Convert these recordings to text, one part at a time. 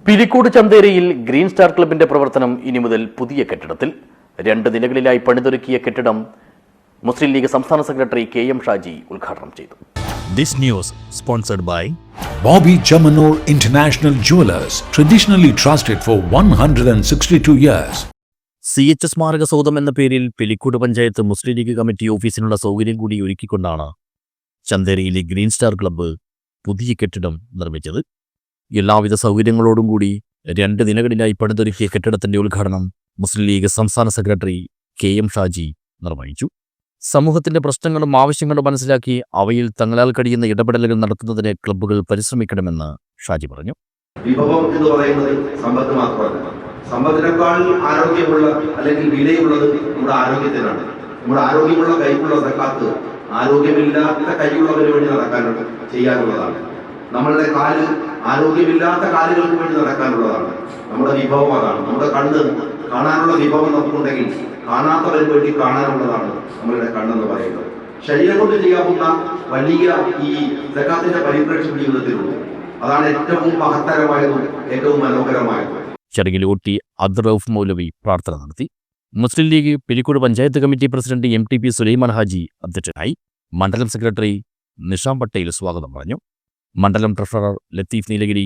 Pilicode ചന്തേരിയിൽ green star ക്ലബിന്റെ പ്രവർത്തനം ഇനി മുതൽ പുതിയ കെട്ടിടത്തിൽ 2 നിലകളിലായി പണിതൊരുക്കിയ കെട്ടിടം മുസ്ലിം ലീഗ് സംസ്ഥാന സെക്രട്ടറി KM ഷാജി ഉദ്ഘാടനം ചെയ്തു. This news sponsored by Bobby Jamanur International Jewelers, traditionally trusted for 162 years. CH സ്മാരക സൗധം എന്ന പേരിൽ പിലിക്കോട് പഞ്ചായത്ത് മുസ്ലിം ലീഗ് കമ്മിറ്റി ഓഫീസിനുള്ള സൗകര്യം കൂടി ഒരുക്കിക്കൊണ്ടാണ് ചന്തേരിയിലെ ഗ്രീൻ സ്റ്റാർ ക്ലബ്ബ് പുതിയ കെട്ടിടം നിർമ്മിച്ചത്. എല്ലാവിധ സൗകര്യങ്ങളോടും കൂടി 2 നിലകളിലായി പണിതൊരുക്കിയ കെട്ടിടത്തിന്റെ ഉദ്ഘാടനം മുസ്ലിം ലീഗ് സംസ്ഥാന സെക്രട്ടറി KM ഷാജി നിർവഹിച്ചു. സമൂഹത്തിന്റെ പ്രശ്നങ്ങളും ആവശ്യങ്ങളും മനസ്സിലാക്കി അവയിൽ തങ്ങളാൽ കഴിയുന്ന ഇടപെടലുകൾ നടത്തുന്നതിന് ക്ലബ്ബുകൾ പരിശ്രമിക്കണമെന്ന് ഷാജി പറഞ്ഞു. വിഭവം എന്ന് പറയുന്നത് സമ്പത്ത് മാത്രമല്ല, സമ്പത്തിനേക്കാൾ ആരോഗ്യമുള്ള അല്ലെങ്കിൽ വിലയുള്ളത് നമ്മുടെ ആരോഗ്യത്തിനാണ്. നമ്മുടെ ആരോഗ്യമുള്ള കൈക്കുള്ള സക്കാത്ത് ആരോഗ്യമില്ലാത്ത കൈയുള്ളവന് വേണ്ടി നടക്കാനുള്ളത് ചെയ്യാനുള്ളതാണ്. നമ്മളുടെ കാല് ആരോഗ്യമില്ലാത്ത കാലുകൾക്ക് വേണ്ടി നടക്കാനുള്ളതാണ്. നമ്മുടെ വിഭവം അതാണ്. നമ്മുടെ കണ്ണ് കാണാനുള്ള വിഭവം നമുക്കുണ്ടെങ്കിൽ കാണാത്തവർക്ക് വേണ്ടി കാണാനുള്ളതാണ് നമ്മളുടെ കണ്ണെന്ന് പറയുന്നത്. ശരീരം കൊണ്ട് ചെയ്യാവുന്ന വലിയ ഈ സക്കാത്തിന്റെ പരിപ്രേക്ഷ്യം ജീവിതത്തിലുണ്ട്. അതാണ് ഏറ്റവും മഹത്തരമായതും ഏറ്റവും മനോഹരമായതും. ചടങ്ങിൽ OT അബ്ദുൾ റൌഫ് മൗലവി പ്രാർത്ഥന നടത്തി. Muslim League Pilicode panchayat committee president MTP Sulaiman Haji അധ്യക്ഷനായി. മണ്ഡലം സെക്രട്ടറി നിഷാം പട്ടേൽ സ്വാഗതം പറഞ്ഞു. മണ്ഡലം treasurer Latheef Nilagiri,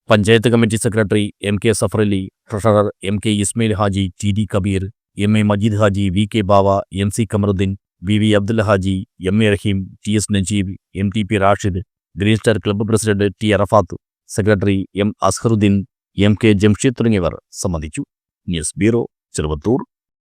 panchayat committee secretary MK Safarali, treasurer MK Ismail Haji, TD Kabeer, MA Majeed Haji, VK Bava, MC Kamaruddeen, VV Abdulla Haji, MA Raheem, TS Najeeb, MTP Rashid, green star club president T Arafath, secretary M Azharuddeen, MK Jamsheed തുടങ്ങിയവർ സംബന്ധിച്ചു. News bureau, Cheruvathur.